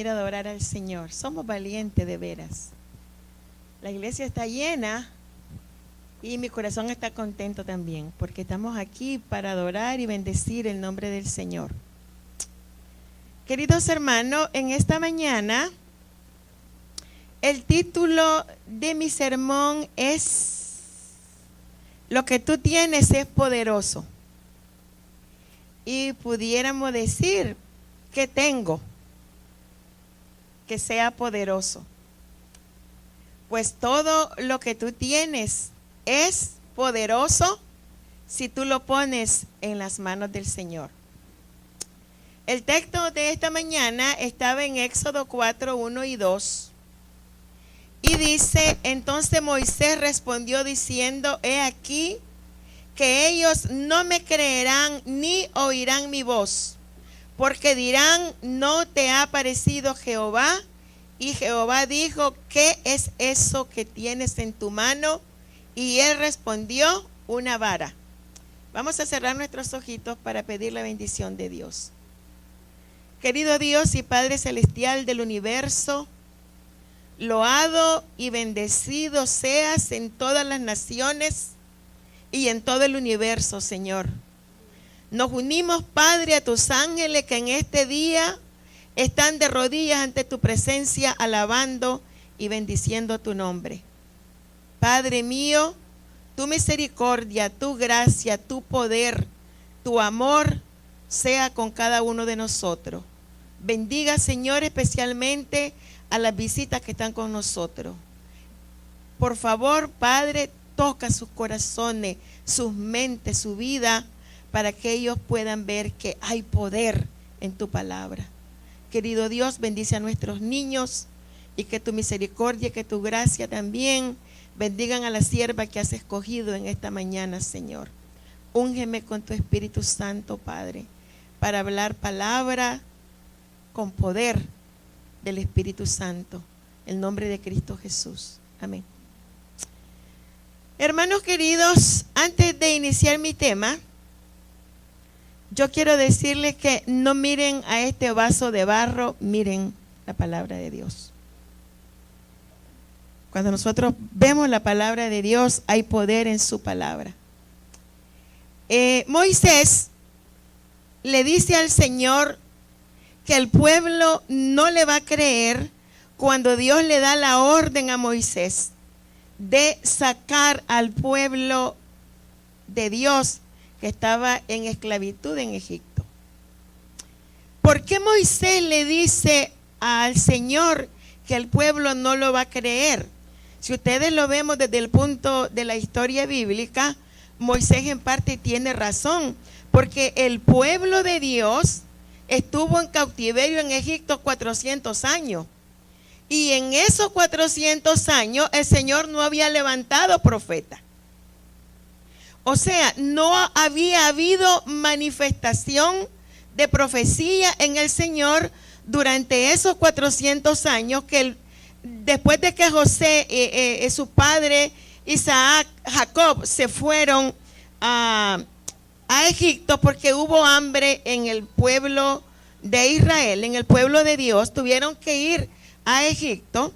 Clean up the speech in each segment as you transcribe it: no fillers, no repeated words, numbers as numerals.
Ir a adorar al Señor. Somos valientes de veras. La iglesia está llena y mi corazón está contento también, porque estamos aquí para adorar y bendecir el nombre del Señor. Queridos hermanos, en esta mañana el título de mi sermón es "Lo que tú tienes es poderoso". Y pudiéramos decir que tengo que sea poderoso, pues todo lo que tú tienes es poderoso si tú lo pones en las manos del Señor. El texto de esta mañana estaba en Éxodo 4, 1 y 2. Y dice: entonces Moisés respondió diciendo: he aquí que ellos no me creerán ni oirán mi voz, porque dirán: no te ha parecido Jehová. Y Jehová dijo: ¿qué es eso que tienes en tu mano? Y él respondió: una vara. Vamos a cerrar nuestros ojitos para pedir la bendición de Dios. Querido Dios y Padre Celestial del universo, loado y bendecido seas en todas las naciones y en todo el universo, Señor. Nos unimos, Padre, a tus ángeles que en este día están de rodillas ante tu presencia, alabando y bendiciendo tu nombre. Padre mío, tu misericordia, tu gracia, tu poder, tu amor sea con cada uno de nosotros. Bendiga, Señor, especialmente a las visitas que están con nosotros. Por favor, Padre, toca sus corazones, sus mentes, su vida, para que ellos puedan ver que hay poder en tu palabra. Querido Dios, bendice a nuestros niños y que tu misericordia, que tu gracia también bendigan a la sierva que has escogido en esta mañana, Señor. Úngeme con tu Espíritu Santo, Padre, para hablar palabra con poder del Espíritu Santo. En el nombre de Cristo Jesús. Amén. Hermanos queridos, antes de iniciar mi tema, yo quiero decirles que no miren a este vaso de barro, miren la palabra de Dios. Cuando nosotros vemos la palabra de Dios, hay poder en su palabra. Moisés le dice al Señor que el pueblo no le va a creer cuando Dios le da la orden a Moisés de sacar al pueblo de Dios que estaba en esclavitud en Egipto. ¿Por qué Moisés le dice al Señor que el pueblo no lo va a creer? Si ustedes lo vemos desde el punto de la historia bíblica, Moisés en parte tiene razón, porque el pueblo de Dios estuvo en cautiverio en Egipto 400 años. Y en esos 400 años el Señor no había levantado profeta. O sea, no había habido manifestación de profecía en el Señor durante esos 400 años que después de que José, su padre, Isaac, Jacob se fueron a Egipto porque hubo hambre en el pueblo de Israel, en el pueblo de Dios, tuvieron que ir a Egipto.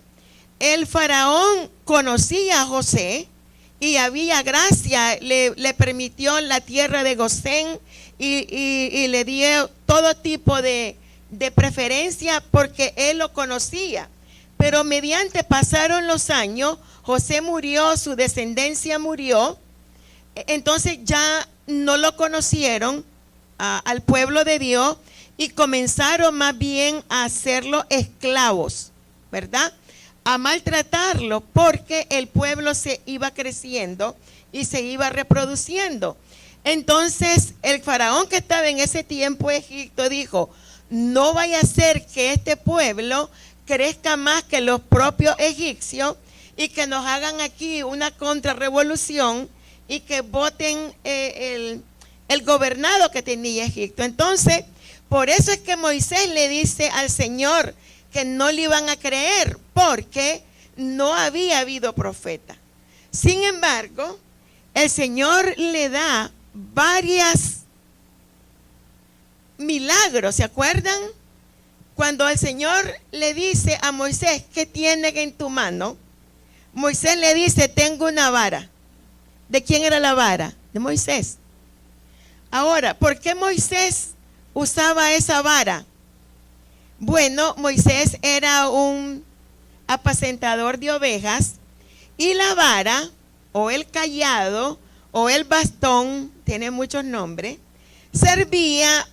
El faraón conocía a José y había gracia, le permitió la tierra de Gosén y le dio todo tipo de preferencia porque él lo conocía. Pero mediante pasaron los años, José murió, su descendencia murió, entonces ya no lo conocieron al pueblo de Dios y comenzaron más bien a hacerlo esclavos, ¿verdad? A maltratarlo porque el pueblo se iba creciendo y se iba reproduciendo. Entonces el faraón que estaba en ese tiempo en Egipto dijo: no vaya a ser que este pueblo crezca más que los propios egipcios y que nos hagan aquí una contrarrevolución y que voten el gobernado que tenía Egipto. Entonces, por eso es que Moisés le dice al Señor que no le iban a creer, porque no había habido profeta. Sin embargo, el Señor le da varios milagros, ¿se acuerdan? Cuando el Señor le dice a Moisés, ¿qué tienes en tu mano? Moisés le dice, tengo una vara. ¿De quién era la vara? De Moisés. Ahora, ¿por qué Moisés usaba esa vara? Bueno, Moisés era un apacentador de ovejas y la vara o el cayado o el bastón, tiene muchos nombres, servía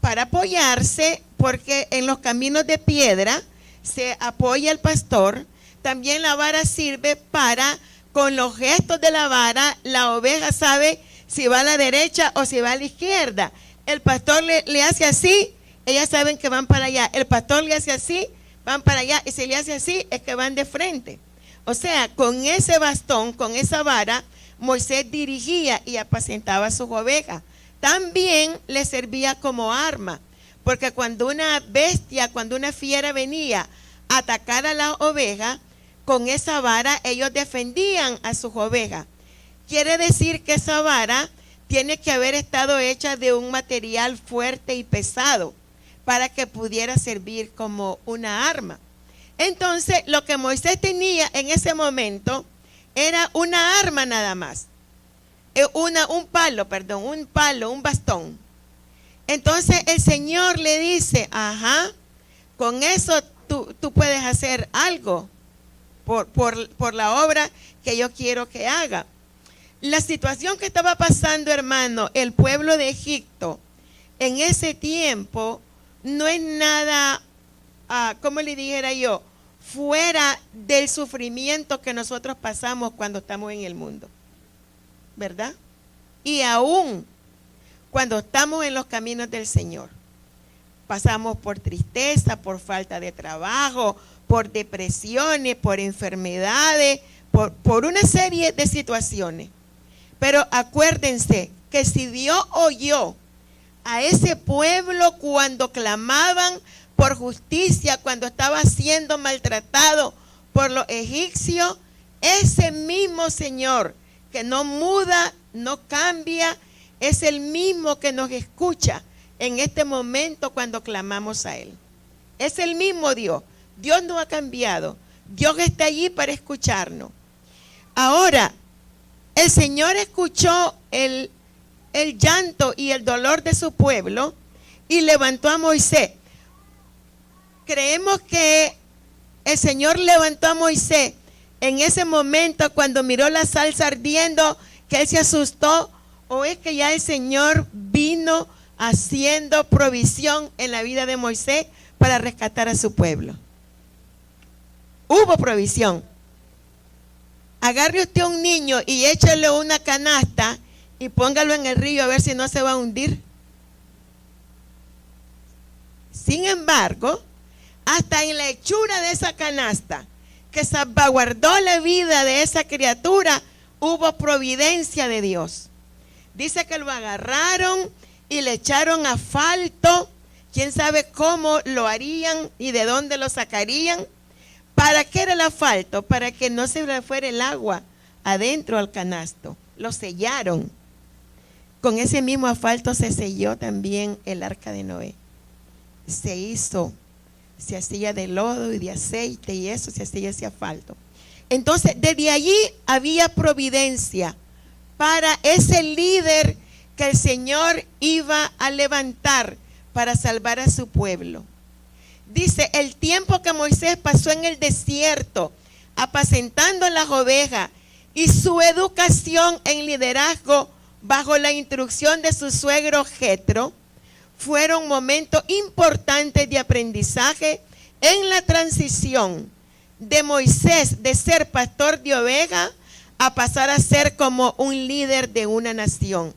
para apoyarse, porque en los caminos de piedra se apoya el pastor. También la vara sirve para, con los gestos de la vara, la oveja sabe si va a la derecha o si va a la izquierda. El pastor le hace así, ellas saben que van para allá. El pastor le hace así, van para allá. Y si le hace así, es que van de frente. O sea, con ese bastón, con esa vara, Moisés dirigía y apacentaba a sus ovejas. También le servía como arma, porque cuando una bestia, cuando una fiera venía a atacar a la oveja, con esa vara ellos defendían a sus ovejas. Quiere decir que esa vara tiene que haber estado hecha de un material fuerte y pesado para que pudiera servir como una arma. Entonces, lo que Moisés tenía en ese momento era una arma nada más. Un palo, un bastón. Entonces el Señor le dice, ajá, con eso tú puedes hacer algo por la obra que yo quiero que haga. La situación que estaba pasando, hermano, el pueblo de Egipto en ese tiempo no es nada, como le dijera yo, fuera del sufrimiento que nosotros pasamos cuando estamos en el mundo, ¿verdad? Y aún cuando estamos en los caminos del Señor, pasamos por tristeza, por falta de trabajo, por depresiones, por enfermedades, por una serie de situaciones. Pero acuérdense que si Dios oyó a ese pueblo cuando clamaban por justicia, cuando estaba siendo maltratado por los egipcios, ese mismo Señor que no muda, no cambia, es el mismo que nos escucha en este momento cuando clamamos a Él. Es el mismo Dios. Dios no ha cambiado. Dios está allí para escucharnos. Ahora, el Señor escuchó el llanto y el dolor de su pueblo y levantó a Moisés. Creemos que el Señor levantó a Moisés en ese momento cuando miró la salsa ardiendo, que él se asustó, o es que ya el Señor vino haciendo provisión en la vida de Moisés para rescatar a su pueblo. Hubo provisión. Agarre usted a un niño y échale una canasta y póngalo en el río a ver si no se va a hundir. Sin embargo, hasta en la hechura de esa canasta, que salvaguardó la vida de esa criatura, hubo providencia de Dios. Dice que lo agarraron y le echaron asfalto. Quién sabe cómo lo harían y de dónde lo sacarían. ¿Para qué era el asfalto? Para que no se le fuera el agua adentro al canasto. Lo sellaron. Con ese mismo asfalto se selló también el arca de Noé. Se hacía de lodo y de aceite y eso se hacía ese asfalto. Entonces, desde allí había providencia para ese líder que el Señor iba a levantar para salvar a su pueblo. Dice, el tiempo que Moisés pasó en el desierto, apacentando las ovejas, y su educación en liderazgo bajo la instrucción de su suegro Jetro, fueron momentos importantes de aprendizaje en la transición de Moisés de ser pastor de ovejas a pasar a ser como un líder de una nación.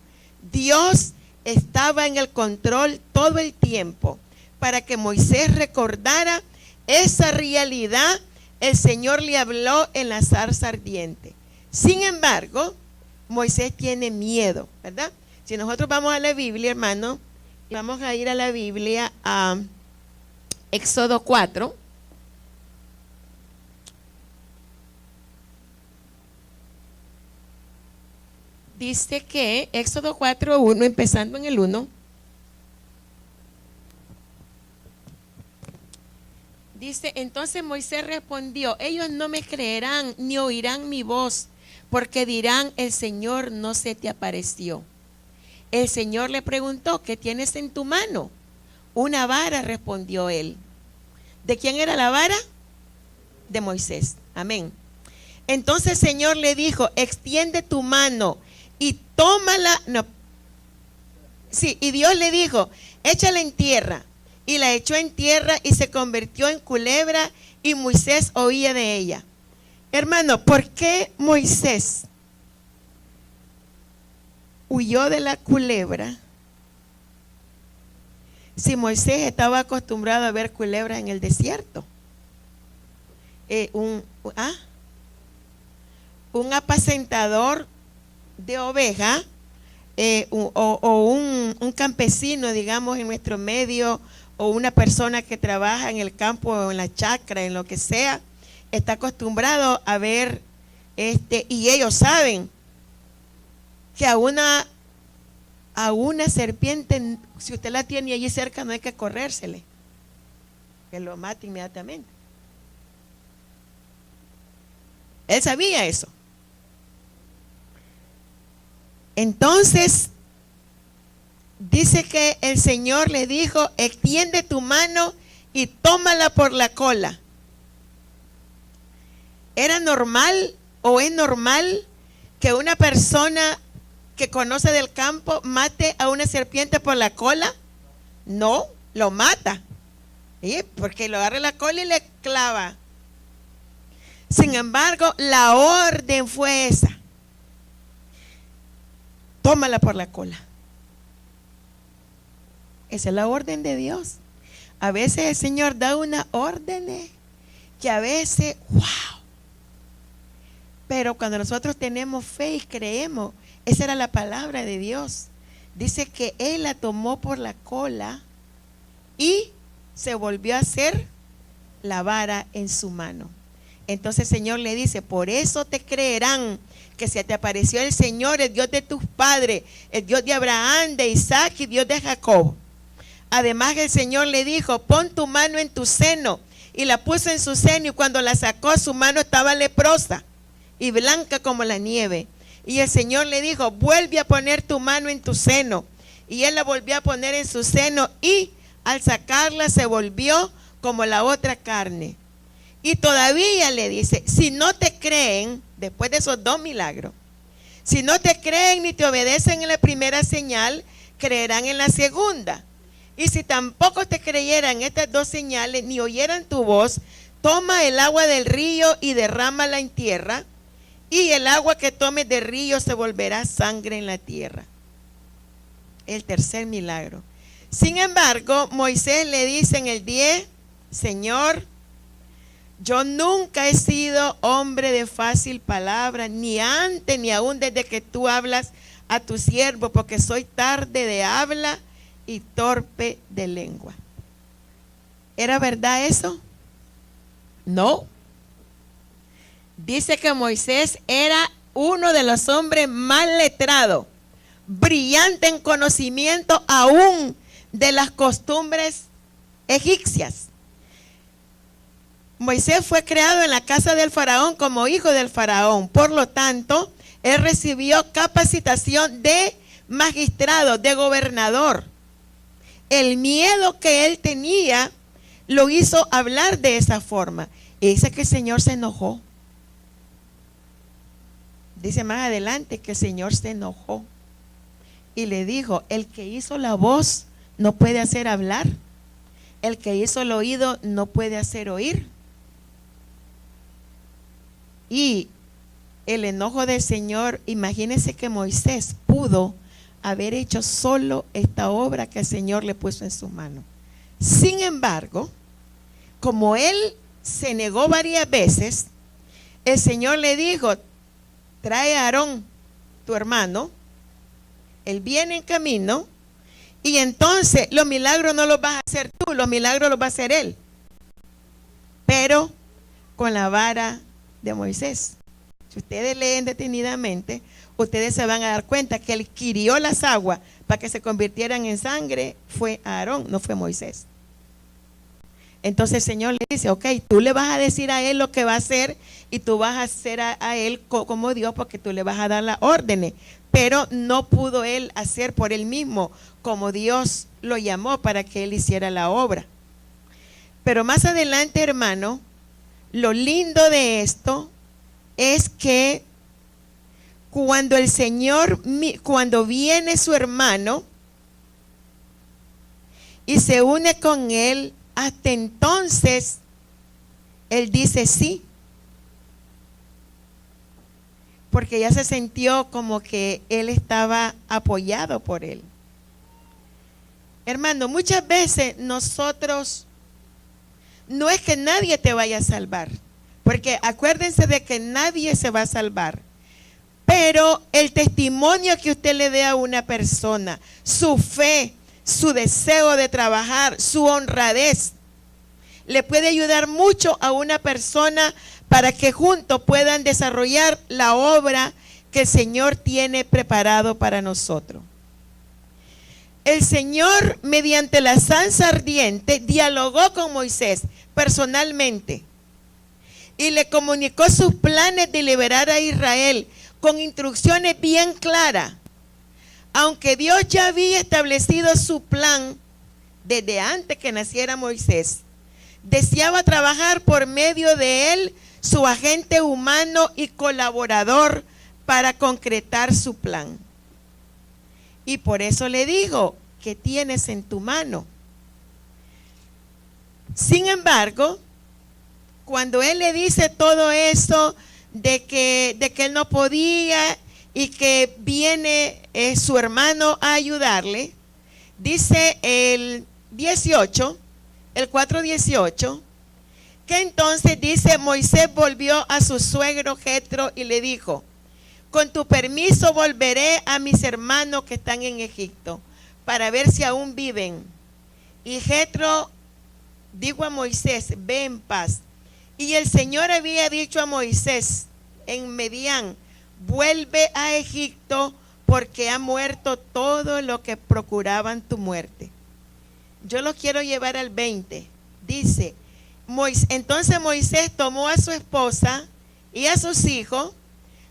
Dios estaba en el control todo el tiempo para que Moisés recordara esa realidad. El Señor le habló en la zarza ardiente. Sin embargo, Moisés tiene miedo, ¿verdad? Si nosotros vamos a la Biblia, hermano, vamos a ir a la Biblia a Éxodo 4. Dice que Éxodo 4:1, empezando en el 1. Dice, entonces Moisés respondió, ellos no me creerán ni oirán mi voz, porque dirán, el Señor no se te apareció. El Señor le preguntó, ¿qué tienes en tu mano? Una vara, respondió él. ¿De quién era la vara? De Moisés. Amén. Entonces el Señor le dijo, extiende tu mano y tómala. No. Sí, y Dios le dijo, échala en tierra. Y la echó en tierra y se convirtió en culebra y Moisés oía de ella. Hermano, ¿por qué Moisés huyó de la culebra si Moisés estaba acostumbrado a ver culebras en el desierto? Un apacentador de oveja un campesino, digamos, en nuestro medio, o una persona que trabaja en el campo o en la chacra, en lo que sea, está acostumbrado a ver, y ellos saben que a una serpiente, si usted la tiene allí cerca, no hay que corrérsele, que lo mate inmediatamente. Él sabía eso. Entonces, dice que el Señor le dijo, extiende tu mano y tómala por la cola. ¿Era normal o es normal que una persona que conoce del campo mate a una serpiente por la cola? No, lo mata. ¿Sí? Porque lo agarra la cola y le clava. Sin embargo, la orden fue esa. Tómala por la cola. Esa es la orden de Dios. A veces el Señor da una orden que a veces, wow. Pero cuando nosotros tenemos fe y creemos, esa era la palabra de Dios. Dice que Él la tomó por la cola y se volvió a hacer la vara en su mano. Entonces el Señor le dice, por eso te creerán que se te apareció el Señor, el Dios de tus padres, el Dios de Abraham, de Isaac y Dios de Jacob. Además el Señor le dijo, pon tu mano en tu seno, y la puso en su seno, y cuando la sacó, su mano estaba leprosa y blanca como la nieve. Y el Señor le dijo, vuelve a poner tu mano en tu seno, y él la volvió a poner en su seno, y al sacarla se volvió como la otra carne. Y todavía le dice, si no te creen, después de esos 2 milagros, si no te creen ni te obedecen en la primera señal, creerán en la segunda. Y si tampoco te creyeran estas 2 señales, ni oyeran tu voz, toma el agua del río y derrámala en tierra, y el agua que tomes del río se volverá sangre en la tierra. El tercer milagro. Sin embargo, Moisés le dice en el 10, Señor, yo nunca he sido hombre de fácil palabra, ni antes ni aún desde que tú hablas a tu siervo, porque soy tarde de habla y torpe de lengua. ¿Era verdad eso? No. Dice que Moisés era uno de los hombres más letrados, brillante en conocimiento aún de las costumbres egipcias. Moisés fue creado en la casa del faraón como hijo del faraón. Por lo tanto, él recibió capacitación de magistrado, de gobernador. El miedo que él tenía lo hizo hablar de esa forma. Y dice que el Señor se enojó. Dice más adelante que el Señor se enojó. Y le dijo, el que hizo la voz no puede hacer hablar. El que hizo el oído no puede hacer oír. Y el enojo del Señor, imagínense que Moisés pudo haber hecho solo esta obra que el Señor le puso en su mano. Sin embargo, como él se negó varias veces, el Señor le dijo, trae a Aarón, tu hermano, él viene en camino, y entonces los milagros no los vas a hacer tú, los milagros los va a hacer él, pero con la vara de Moisés. Si ustedes leen detenidamente, ustedes se van a dar cuenta que el que hirió las aguas para que se convirtieran en sangre fue Aarón, no fue Moisés. Entonces el Señor le dice, ok, tú le vas a decir a él lo que va a hacer y tú vas a hacer a él como Dios porque tú le vas a dar las órdenes. Pero no pudo él hacer por él mismo como Dios lo llamó para que él hiciera la obra. Pero más adelante, hermano, lo lindo de esto es que cuando el Señor, cuando viene su hermano y se une con él, hasta entonces él dice sí, porque ya se sintió como que él estaba apoyado por él. Hermano, muchas veces nosotros, no es que nadie te vaya a salvar, porque acuérdense de que nadie se va a salvar, pero el testimonio que usted le dé a una persona, su fe, su deseo de trabajar, su honradez, le puede ayudar mucho a una persona para que juntos puedan desarrollar la obra que el Señor tiene preparado para nosotros. El Señor, mediante la zarza ardiente, dialogó con Moisés personalmente y le comunicó sus planes de liberar a Israel con instrucciones bien claras. Aunque Dios ya había establecido su plan desde antes que naciera Moisés, deseaba trabajar por medio de él, su agente humano y colaborador, para concretar su plan. Y por eso le digo, ¿qué tienes en tu mano? Sin embargo, cuando él le dice todo eso de que él no podía y que viene su hermano a ayudarle, dice el 18, el 4:18, que entonces dice, Moisés volvió a su suegro Jetro y le dijo, con tu permiso volveré a mis hermanos que están en Egipto para ver si aún viven. Y Jetro dijo a Moisés, ve en paz. Y el Señor había dicho a Moisés en Medián, vuelve a Egipto porque ha muerto todo lo que procuraban tu muerte. Yo lo quiero llevar al 20. Dice, entonces Moisés tomó a su esposa y a sus hijos,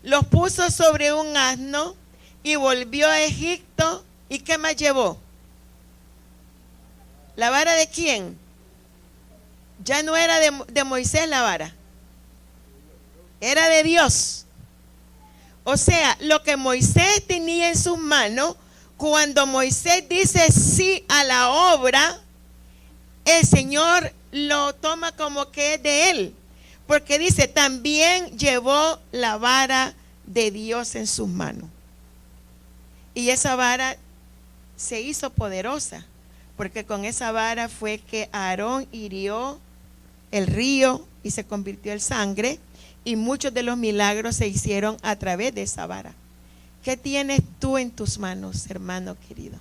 los puso sobre un asno y volvió a Egipto. ¿Y qué más llevó? ¿La vara de quién? Ya no era de Moisés la vara, era de Dios. O sea, lo que Moisés tenía en sus manos, cuando Moisés dice sí a la obra, el Señor lo toma como que es de él, porque dice, también llevó la vara de Dios en sus manos. Y esa vara se hizo poderosa, porque con esa vara fue que Aarón hirió el río y se convirtió en sangre, y muchos de los milagros se hicieron a través de esa vara. ¿Qué tienes tú en tus manos, hermano querido?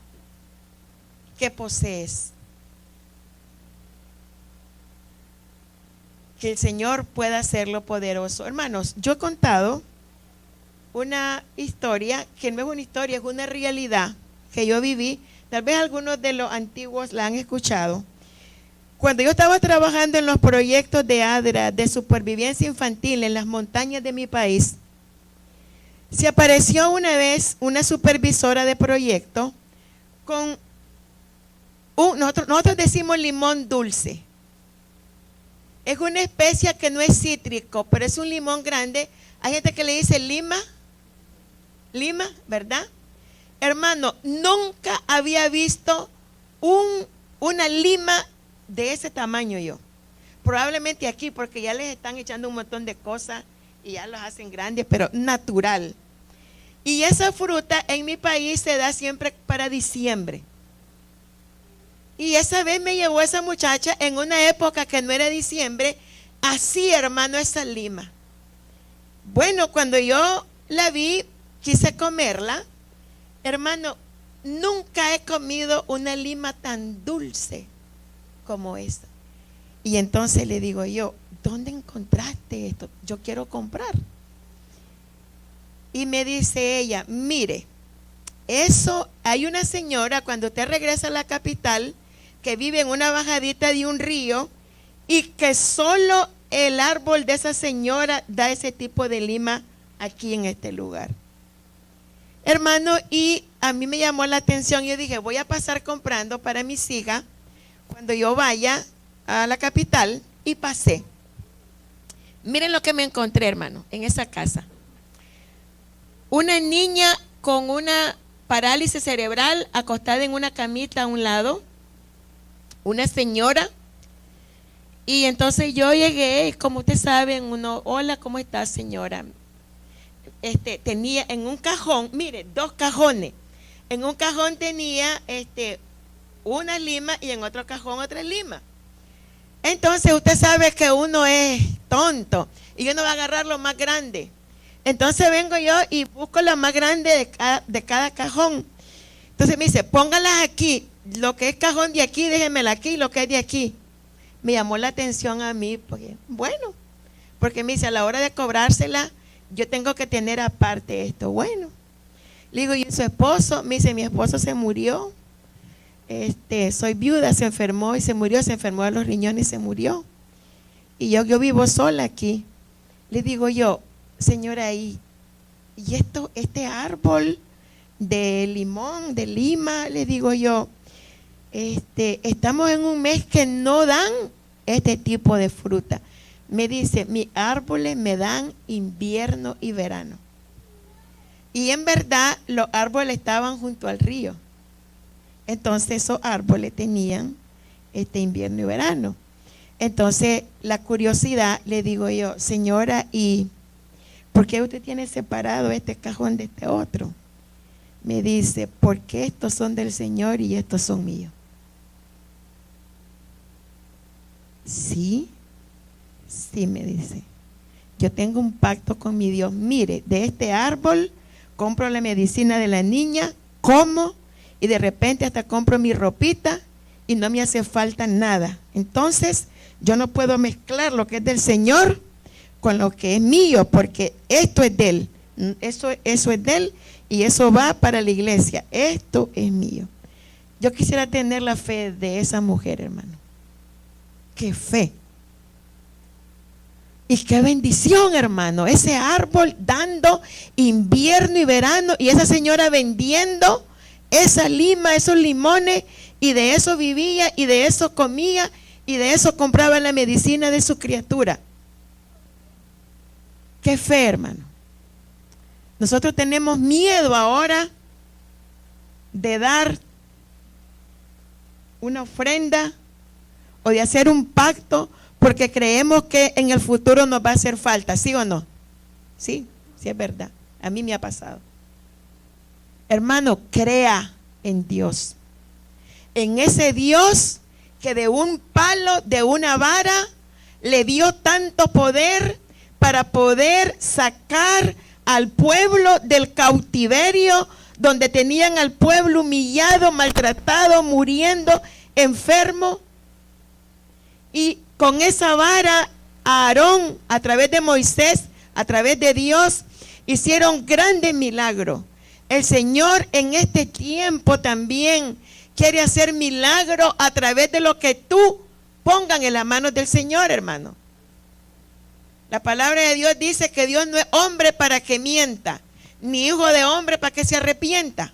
¿Qué posees? Que el Señor pueda hacerlo poderoso. Hermanos, yo he contado una historia, que no es una historia, es una realidad que yo viví. Tal vez algunos de los antiguos la han escuchado. Cuando yo estaba trabajando en los proyectos de ADRA, de supervivencia infantil en las montañas de mi país, se apareció una vez una supervisora de proyecto con nosotros decimos limón dulce. Es una especie que no es cítrico, pero es un limón grande. Hay gente que le dice lima, ¿verdad? Hermano, nunca había visto una lima de ese tamaño yo. Probablemente aquí, porque ya les están echando un montón de cosas y ya los hacen grandes, pero natural. Y esa fruta en mi país se da siempre para diciembre. Y esa vez me llevó esa muchacha en una época que no era diciembre, así, hermano, esa lima. Bueno, cuando yo la vi, quise comerla. Hermano, nunca he comido una lima tan dulce como esta. Y entonces le digo yo, ¿dónde encontraste esto? Yo quiero comprar. Y me dice ella, mire, eso, hay una señora cuando usted regresa a la capital que vive en una bajadita de un río y que solo el árbol de esa señora da ese tipo de lima aquí en este lugar. Hermano, y a mí me llamó la atención, yo dije, voy a pasar comprando para mis hijas cuando yo vaya a la capital, y pasé. Miren lo que me encontré, hermano, en esa casa. Una niña con una parálisis cerebral acostada en una camita a un lado, una señora, y entonces yo llegué, como ustedes saben, uno, hola, ¿cómo está, señora? Tenía en un cajón, mire, 2 cajones. En un cajón tenía una lima y en otro cajón otra lima. Entonces usted sabe que uno es tonto y uno va a agarrar lo más grande. Entonces vengo yo y busco la más grande de cada cajón. Entonces me dice, póngalas aquí, lo que es cajón de aquí, déjenmela aquí, lo que es de aquí. Me llamó la atención a mí, porque me dice, a la hora de cobrársela, yo tengo que tener aparte esto. Bueno, le digo, ¿y su esposo? Me dice, mi esposo se murió. Soy viuda, se enfermó y se murió, se enfermó de los riñones y se murió. Y yo vivo sola aquí. Le digo yo, señora, ¿y este árbol de limón, de lima? Le digo yo, estamos en un mes que no dan este tipo de fruta. Me dice, mis árboles me dan invierno y verano. Y en verdad los árboles estaban junto al río. Entonces esos árboles tenían invierno y verano. Entonces la curiosidad, le digo yo, señora, ¿y por qué usted tiene separado este cajón de este otro? Me dice, porque estos son del Señor y estos son míos. Sí, me dice, yo tengo un pacto con mi Dios. Mire, de este árbol compro la medicina de la niña, como, y de repente hasta compro mi ropita y no me hace falta nada. Entonces yo no puedo mezclar lo que es del Señor con lo que es mío, porque esto es de Él, eso es de Él y eso va para la iglesia. Esto es mío. Yo quisiera tener la fe de esa mujer, hermano. ¡Qué fe! Y qué bendición, hermano, ese árbol dando invierno y verano, y esa señora vendiendo esa lima, esos limones, y de eso vivía, y de eso comía, y de eso compraba la medicina de su criatura. Qué fe, hermano. Nosotros tenemos miedo ahora de dar una ofrenda o de hacer un pacto, porque creemos que en el futuro nos va a hacer falta, ¿sí o no? Sí, sí es verdad. A mí me ha pasado. Hermano, crea en Dios. En ese Dios que de un palo, de una vara, le dio tanto poder para poder sacar al pueblo del cautiverio, donde tenían al pueblo humillado, maltratado, muriendo, enfermo. Y con esa vara, Aarón, a través de Moisés, a través de Dios, hicieron grandes milagros. El Señor en este tiempo también quiere hacer milagros a través de lo que tú pongan en las manos del Señor, hermano. La palabra de Dios dice que Dios no es hombre para que mienta, ni hijo de hombre para que se arrepienta.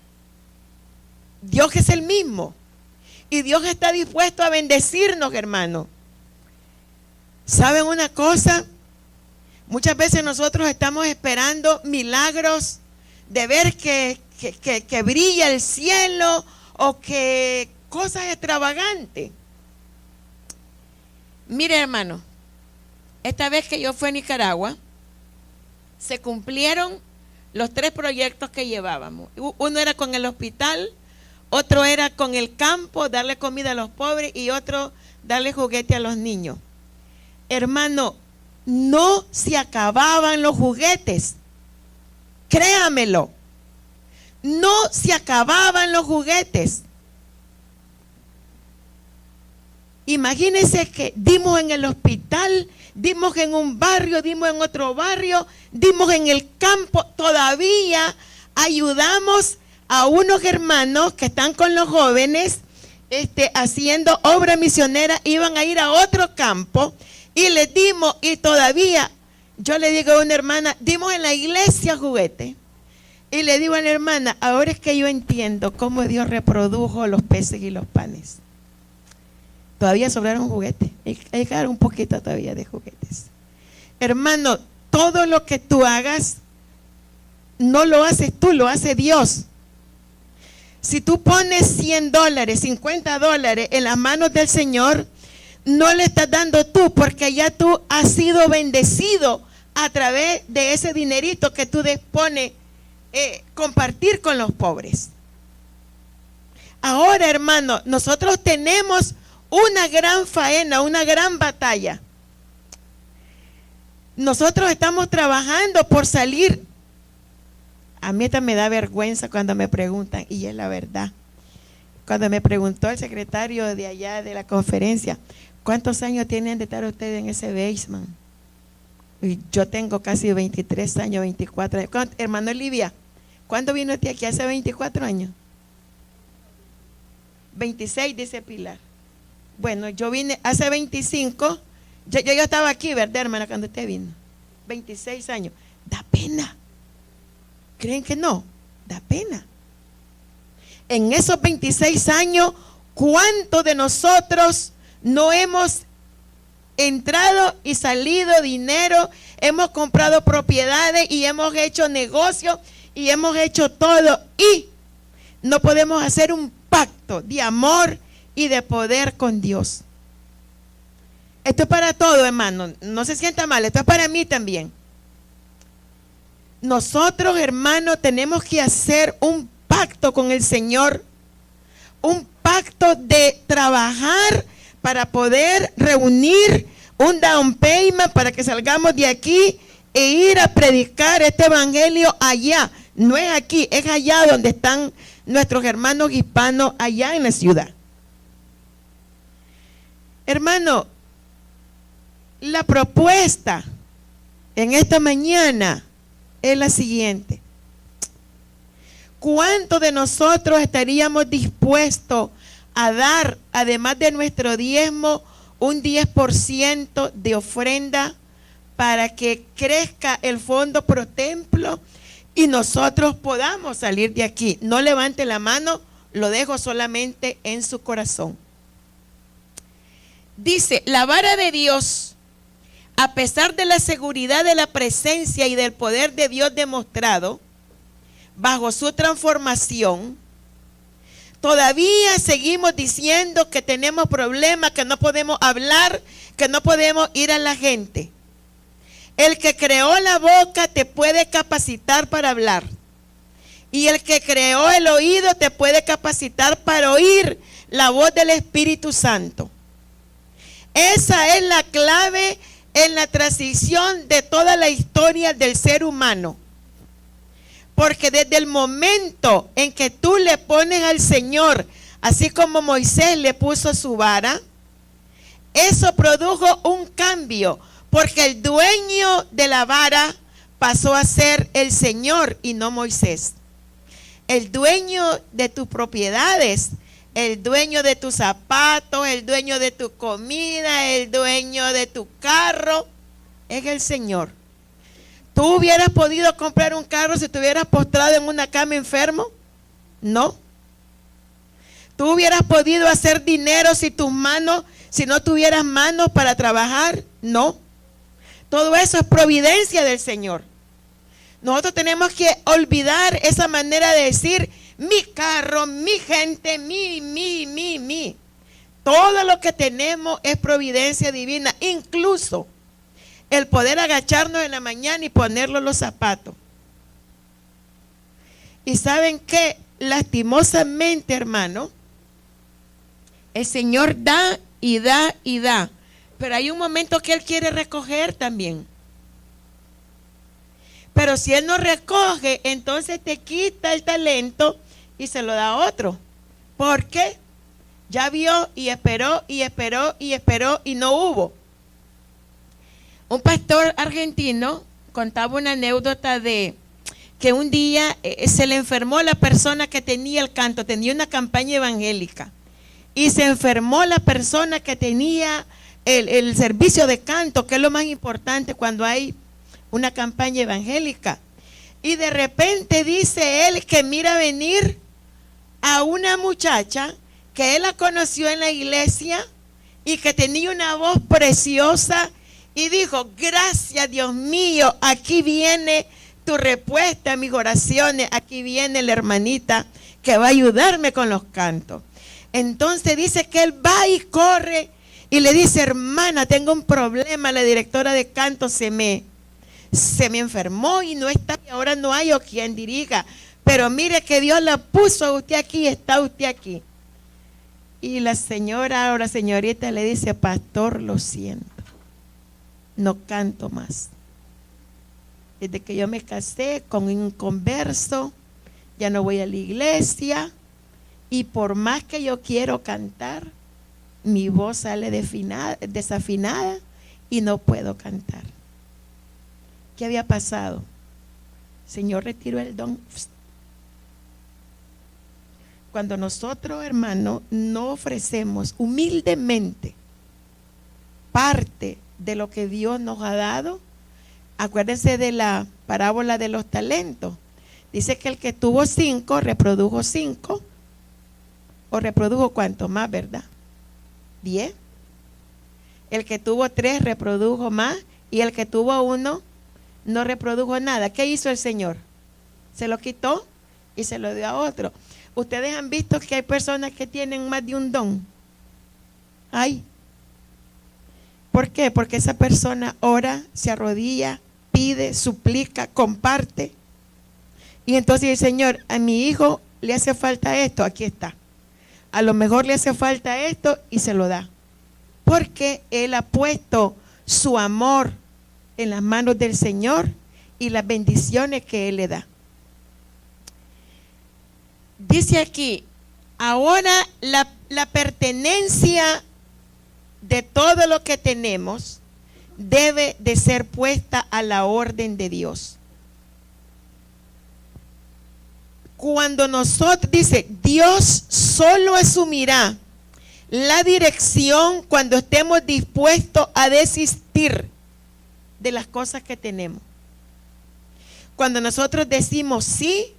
Dios es el mismo. Y Dios está dispuesto a bendecirnos, hermano. ¿Saben una cosa? Muchas veces nosotros estamos esperando milagros de ver que brilla el cielo o que cosas extravagantes. Mire, hermano, esta vez que yo fui a Nicaragua, se cumplieron los 3 proyectos que llevábamos. Uno era con el hospital, otro era con el campo, darle comida a los pobres, y otro, darle juguete a los niños. Hermano, no se acababan los juguetes. Créamelo. No se acababan los juguetes. Imagínense que dimos en el hospital, dimos en un barrio, dimos en otro barrio, dimos en el campo. Todavía ayudamos a unos hermanos que están con los jóvenes haciendo obra misionera, iban a ir a otro campo y les dimos, y todavía, yo le digo a una hermana, dimos en la iglesia juguete. Y le digo a la hermana, ahora es que yo entiendo cómo Dios reprodujo los peces y los panes. Todavía sobraron juguetes, hay que dar un poquito todavía de juguetes. Hermano, todo lo que tú hagas, no lo haces tú, lo hace Dios. Si tú pones $100, $50 en las manos del Señor, no le estás dando tú, porque ya tú has sido bendecido a través de ese dinerito que tú dispones compartir con los pobres. Ahora, hermano, nosotros tenemos una gran faena, una gran batalla. Nosotros estamos trabajando por salir. A mí me da vergüenza cuando me preguntan, y es la verdad. Cuando me preguntó el secretario de allá de la conferencia, ¿cuántos años tienen de estar ustedes en ese basement? Y yo tengo casi 23 años, 24 años. Hermano Olivia, ¿cuándo vino usted aquí? ¿Hace 24 años? 26, dice Pilar. Bueno, yo vine hace 25. Yo estaba aquí, ¿verdad, hermana, cuando usted vino? 26 años. Da pena. ¿Creen que no? Da pena. En esos 26 años, ¿cuántos de nosotros no hemos entrado y salido dinero? Hemos comprado propiedades y hemos hecho negocios y hemos hecho todo, y no podemos hacer un pacto de amor y de poder con Dios. Esto es para todo, hermano, no se sienta mal, esto es para mí también. Nosotros, hermanos, tenemos que hacer un pacto con el Señor, un pacto de trabajar para poder reunir un down payment para que salgamos de aquí e ir a predicar este evangelio allá. No es aquí, es allá donde están nuestros hermanos hispanos, allá en la ciudad. Hermano, la propuesta en esta mañana es la siguiente. ¿Cuántos de nosotros estaríamos dispuestos a dar, además de nuestro diezmo, un 10% de ofrenda para que crezca el fondo pro templo y nosotros podamos salir de aquí? No levante la mano, lo dejo solamente en su corazón. Dice, la vara de Dios, a pesar de la seguridad de la presencia y del poder de Dios demostrado bajo su transformación, todavía seguimos diciendo que tenemos problemas, que no podemos hablar, que no podemos ir a la gente. El que creó la boca te puede capacitar para hablar, y el que creó el oído te puede capacitar para oír la voz del Espíritu Santo. Esa es la clave en la transición de toda la historia del ser humano. Porque desde el momento en que tú le pones al Señor, así como Moisés le puso su vara, eso produjo un cambio, porque el dueño de la vara pasó a ser el Señor y no Moisés. El dueño de tus propiedades, el dueño de tus zapatos, el dueño de tu comida, el dueño de tu carro, es el Señor. ¿Tú hubieras podido comprar un carro si te hubieras postrado en una cama enfermo? No. ¿Tú hubieras podido hacer dinero si no tuvieras manos para trabajar? No. Todo eso es providencia del Señor. Nosotros tenemos que olvidar esa manera de decir, mi carro, mi gente, mi. Todo lo que tenemos es providencia divina, incluso el poder agacharnos en la mañana y ponernos los zapatos. Y ¿saben qué? Lastimosamente, hermano, el Señor da y da y da, pero hay un momento que Él quiere recoger también. Pero si Él no recoge, entonces te quita el talento y se lo da a otro. ¿Por qué? Ya vio y esperó y esperó y esperó y no hubo. Un pastor argentino contaba una anécdota de que un día se le enfermó la persona que tenía el canto, tenía una campaña evangélica. y se enfermó la persona que tenía el servicio de canto, que es lo más importante cuando hay una campaña evangélica. Y de repente dice él que mira venir a una muchacha que él la conoció en la iglesia y que tenía una voz preciosa, y dijo: gracias, Dios mío, aquí viene tu respuesta a mis oraciones, aquí viene la hermanita que va a ayudarme con los cantos. Entonces dice que él va y corre y le dice: hermana, tengo un problema, la directora de canto se me enfermó y no está, y ahora no hay o quien dirija, pero mire que Dios la puso a usted aquí, está usted aquí. Y la señora o la señorita le dice: pastor, lo siento, no canto más. Desde que yo me casé con un converso, ya no voy a la iglesia, y por más que yo quiero cantar, mi voz sale desafinada y no puedo cantar. ¿Qué había pasado? Señor retiró el don. Cuando nosotros, hermanos, no ofrecemos humildemente parte de lo que Dios nos ha dado, acuérdense de la parábola de los talentos. Dice que el que tuvo 5 reprodujo 5, o reprodujo cuánto más, ¿verdad? 10. El que tuvo 3 reprodujo más, y el que tuvo 1 no reprodujo nada. ¿Qué hizo el Señor? Se lo quitó y se lo dio a otro. Ustedes han visto que hay personas que tienen más de un don. Ay. ¿Por qué? Porque esa persona ora, se arrodilla, pide, suplica, comparte. Y entonces el Señor: a mi hijo le hace falta esto, aquí está. A lo mejor le hace falta esto y se lo da. Porque él ha puesto su amor en las manos del Señor y las bendiciones que él le da. Dice aquí: ahora la pertenencia de todo lo que tenemos debe de ser puesta a la orden de Dios. Cuando nosotros, dice, Dios solo asumirá la dirección cuando estemos dispuestos a desistir de las cosas que tenemos. Cuando nosotros decimos sí,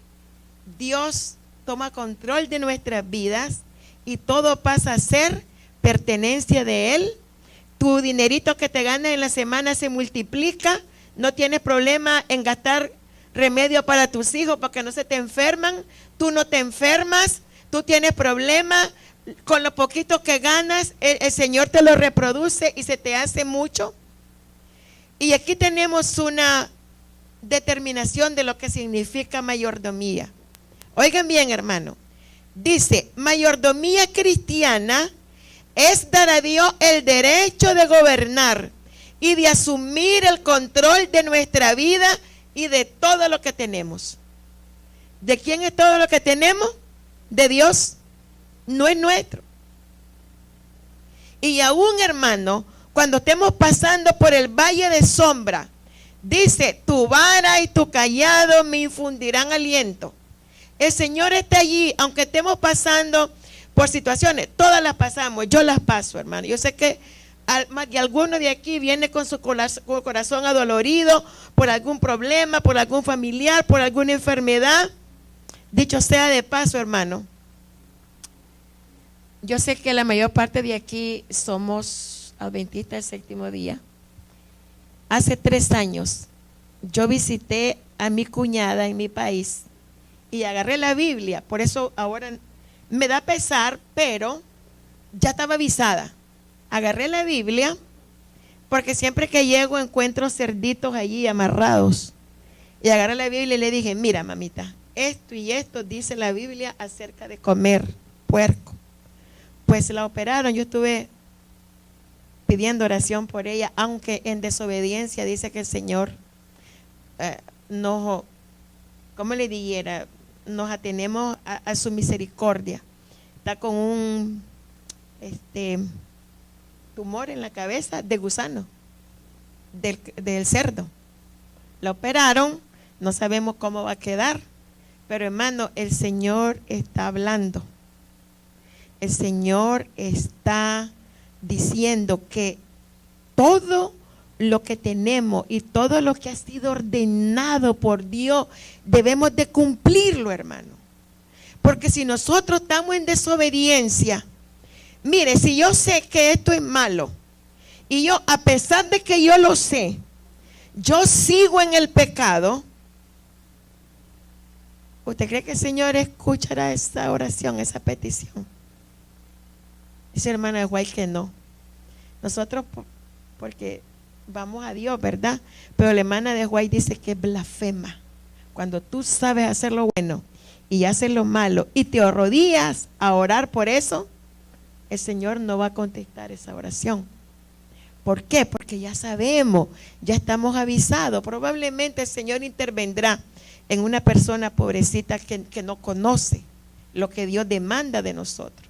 Dios toma control de nuestras vidas y todo pasa a ser pertenencia de Él. Tu dinerito que te ganas en la semana se multiplica, no tienes problema en gastar remedio para tus hijos porque no se te enferman, tú no te enfermas, tú tienes problemas, con lo poquito que ganas, el Señor te lo reproduce y se te hace mucho. Y aquí tenemos una determinación de lo que significa mayordomía. Oigan bien, hermano, dice: mayordomía cristiana es dar a Dios el derecho de gobernar y de asumir el control de nuestra vida y de todo lo que tenemos. ¿De quién es todo lo que tenemos? De Dios, no es nuestro. Y aún, hermano, cuando estemos pasando por el valle de sombra, dice: tu vara y tu cayado me infundirán aliento. El Señor está allí, aunque estemos pasando por situaciones, todas las pasamos, yo las paso, hermano. Yo sé que alguno de aquí viene con su corazón adolorido por algún problema, por algún familiar, por alguna enfermedad. Dicho sea de paso, hermano, yo sé que la mayor parte de aquí somos adventistas del séptimo día. Hace 3 años yo visité a mi cuñada en mi país y agarré la Biblia. Por eso ahora me da pesar, pero ya estaba avisada. Agarré la Biblia porque siempre que llego encuentro cerditos allí amarrados. Y agarré la Biblia y le dije: mira, mamita, esto y esto dice la Biblia acerca de comer puerco. Pues la operaron, yo estuve pidiendo oración por ella, aunque en desobediencia dice que el Señor nos, ¿cómo le dijera? Nos atenemos a su misericordia. Está con un tumor en la cabeza de gusano del cerdo. La operaron, no sabemos cómo va a quedar, pero hermano, el Señor está hablando. el Señor está diciendo que todo lo que tenemos y todo lo que ha sido ordenado por Dios, debemos de cumplirlo, hermano. Porque si nosotros estamos en desobediencia, mire, si yo sé que esto es malo, y yo, a pesar de que yo lo sé, yo sigo en el pecado, ¿usted cree que el Señor escuchará esa oración, esa petición? Dice hermana de White que no. Nosotros, porque vamos a Dios, ¿verdad? Pero la hermana de White dice que es blasfema. Cuando tú sabes hacer lo bueno y haces lo malo y te arrodillas a orar por eso, el Señor no va a contestar esa oración. ¿Por qué? Porque ya sabemos, ya estamos avisados. Probablemente el Señor intervendrá en una persona pobrecita que no conoce lo que Dios demanda de nosotros.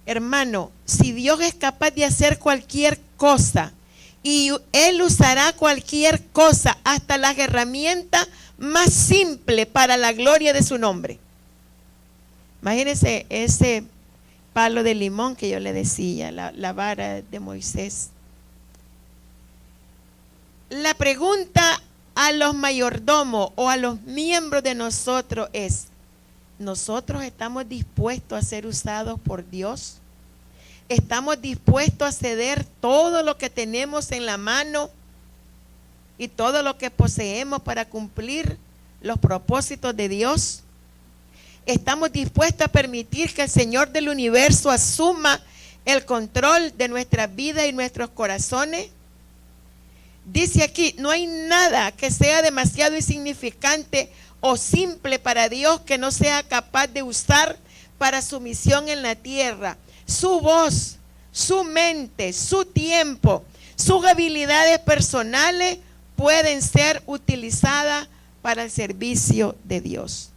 Hermano, si Dios es capaz de hacer cualquier cosa y Él usará cualquier cosa, hasta las herramientas más simples para la gloria de su nombre. Imagínense ese palo de limón que yo le decía, la vara de Moisés. La pregunta a los mayordomos o a los miembros de nosotros es: ¿nosotros estamos dispuestos a ser usados por Dios? ¿Estamos dispuestos a ceder todo lo que tenemos en la mano y todo lo que poseemos para cumplir los propósitos de Dios? ¿Estamos dispuestos a permitir que el Señor del universo asuma el control de nuestras vidas y nuestros corazones? Dice aquí, no hay nada que sea demasiado insignificante o simple para Dios que no sea capaz de usar para su misión en la tierra. Su voz, su mente, su tiempo, sus habilidades personales pueden ser utilizadas para el servicio de Dios.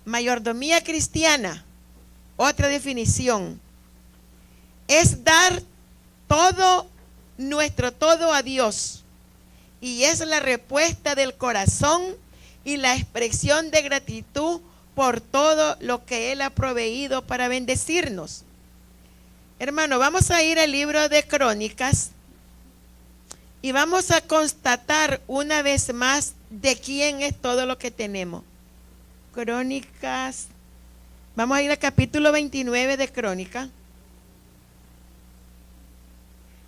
Mayordomía cristiana, otra definición, es dar todo nuestro todo a Dios, y es la respuesta del corazón y la expresión de gratitud por todo lo que Él ha proveído para bendecirnos. Hermano, vamos a ir al libro de Crónicas y vamos a constatar una vez más de quién es todo lo que tenemos. Crónicas, vamos a ir al capítulo 29 de Crónicas.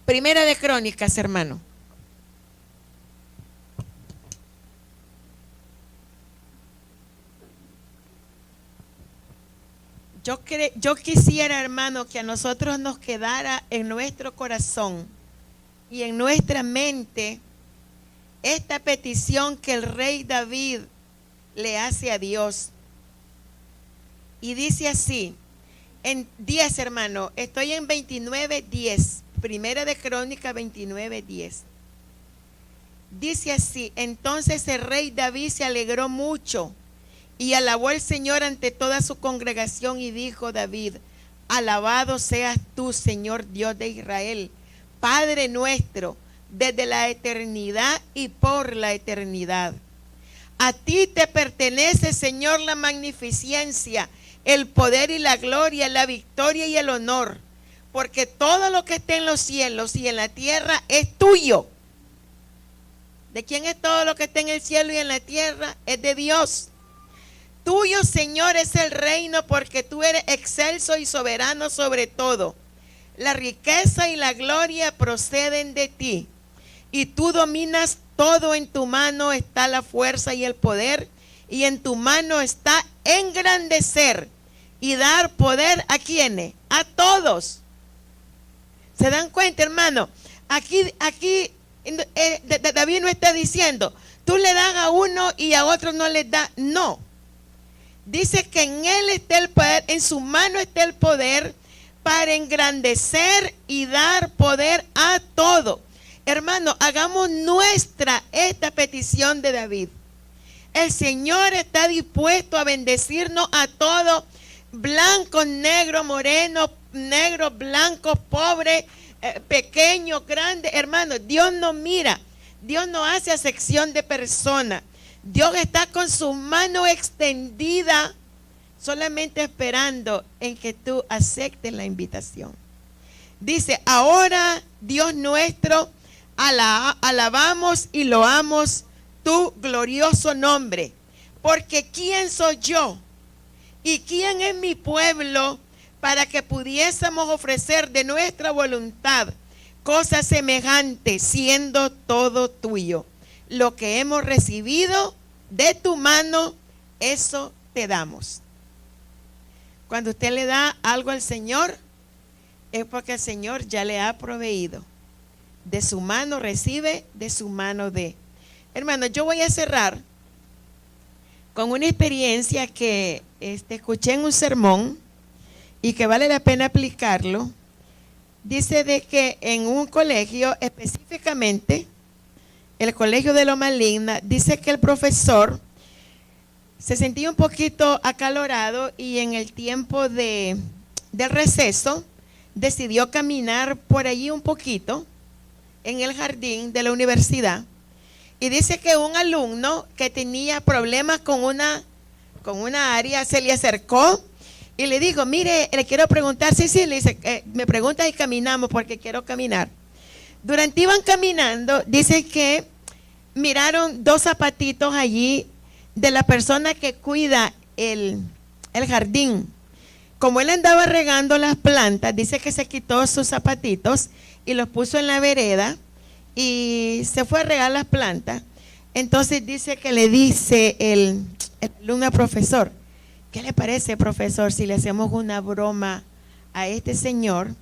Primera de Crónicas, hermano. Yo quisiera, hermano, que a nosotros nos quedara en nuestro corazón y en nuestra mente esta petición que el rey David le hace a Dios. Y dice así, en 10, hermano, estoy en 29:10, Primera de Crónicas 29:10. Dice así: entonces el rey David se alegró mucho y alabó al Señor ante toda su congregación, y dijo David: alabado seas tú, Señor Dios de Israel, Padre nuestro, desde la eternidad y por la eternidad. A ti te pertenece, Señor, la magnificencia, el poder y la gloria, la victoria y el honor, porque todo lo que está en los cielos y en la tierra es tuyo. ¿De quién es todo lo que está en el cielo y en la tierra? Es de Dios. Tuyo, Señor, es el reino, porque tú eres excelso y soberano sobre todo. La riqueza y la gloria proceden de ti, y tú dominas todo. En tu mano está la fuerza y el poder, y en tu mano está engrandecer y dar poder ¿a quiénes? A todos. ¿Se dan cuenta, hermano? Aquí David no está diciendo, tú le das a uno y a otro no le das. No. Dice que en él está el poder, en su mano está el poder para engrandecer y dar poder a todo. Hermano, hagamos nuestra esta petición de David. El Señor está dispuesto a bendecirnos a todos, blancos, negros, morenos, negros, blancos, pobres, pequeños, grandes. Hermano, Dios no mira, Dios no hace acepción de personas. Dios está con su mano extendida solamente esperando en que tú aceptes la invitación. Dice, ahora Dios nuestro, alabamos y loamos tu glorioso nombre, porque ¿quién soy yo y quién es mi pueblo para que pudiésemos ofrecer de nuestra voluntad cosas semejantes, siendo todo tuyo? Lo que hemos recibido de tu mano, eso te damos. Cuando usted le da algo al Señor, es porque el Señor ya le ha proveído. De su mano recibe, de su mano dé. Hermano, yo voy a cerrar con una experiencia que escuché en un sermón y que vale la pena aplicarlo. Dice de que en un colegio, específicamente el colegio de Loma Linda, dice que el profesor se sentía un poquito acalorado y en el tiempo del receso decidió caminar por allí un poquito en el jardín de la universidad, y dice que un alumno que tenía problemas con una área se le acercó y le dijo, mire, le quiero preguntar, sí, le dice, me pregunta y caminamos porque quiero caminar. Durante iban caminando, dice que miraron dos zapatitos allí de la persona que cuida el jardín. Como él andaba regando las plantas, dice que se quitó sus zapatitos y los puso en la vereda y se fue a regar las plantas. Entonces dice que le dice el alumno profesor, ¿qué le parece, profesor, si le hacemos una broma a este señor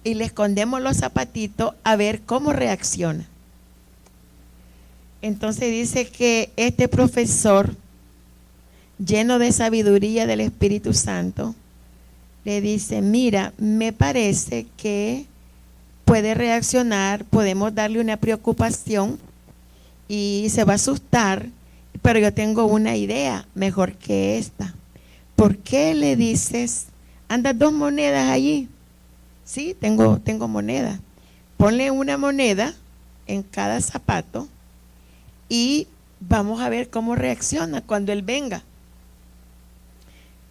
y le escondemos los zapatitos a ver cómo reacciona? Entonces dice que este profesor, lleno de sabiduría del Espíritu Santo, le dice, mira, me parece que puede reaccionar, podemos darle una preocupación y se va a asustar, pero yo tengo una idea mejor que esta. ¿Por qué le dices, andas 2 monedas allí? Sí, tengo monedas. Ponle una moneda en cada zapato y vamos a ver cómo reacciona cuando él venga.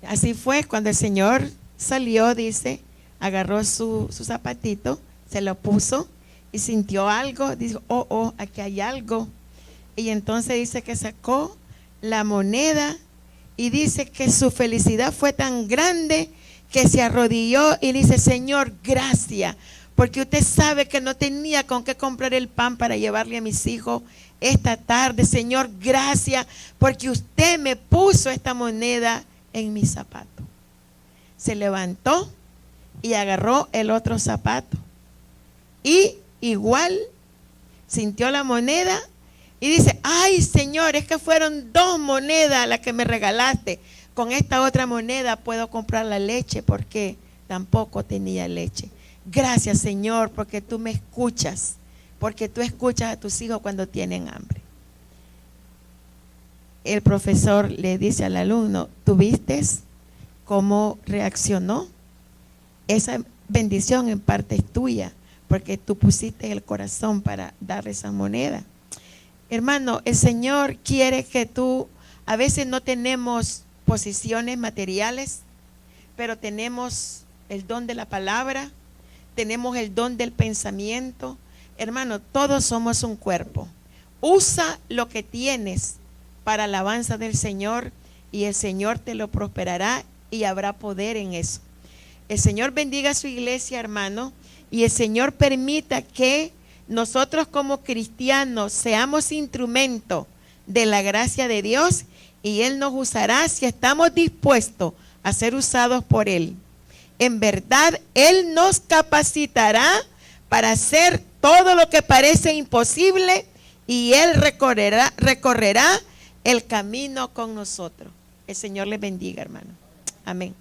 Así fue, cuando el Señor salió, dice, agarró su zapatito, se lo puso y sintió algo, dijo, oh, aquí hay algo. Y entonces dice que sacó la moneda y dice que su felicidad fue tan grande que se arrodilló y dice, Señor, gracias, porque usted sabe que no tenía con qué comprar el pan para llevarle a mis hijos esta tarde. Señor, gracias, porque usted me puso esta moneda en mi zapato. Se levantó y agarró el otro zapato y igual sintió la moneda y dice, ay, Señor, es que fueron 2 monedas las que me regalaste. Con esta otra moneda puedo comprar la leche porque tampoco tenía leche. Gracias, Señor, porque tú me escuchas, porque tú escuchas a tus hijos cuando tienen hambre. El profesor le dice al alumno, ¿tú viste cómo reaccionó? Esa bendición en parte es tuya, porque tú pusiste el corazón para darle esa moneda. Hermano, el Señor quiere que tú, a veces no tenemos posiciones materiales, pero tenemos el don de la palabra, tenemos el don del pensamiento. Hermano, todos somos un cuerpo. Usa lo que tienes para alabanza del Señor y el Señor te lo prosperará y habrá poder en eso. El Señor bendiga a su iglesia, hermano, y el Señor permita que nosotros como cristianos seamos instrumento de la gracia de Dios y Él nos usará si estamos dispuestos a ser usados por Él. En verdad, Él nos capacitará para hacer todo lo que parece imposible y Él recorrerá el camino con nosotros. El Señor les bendiga, hermano. Amén.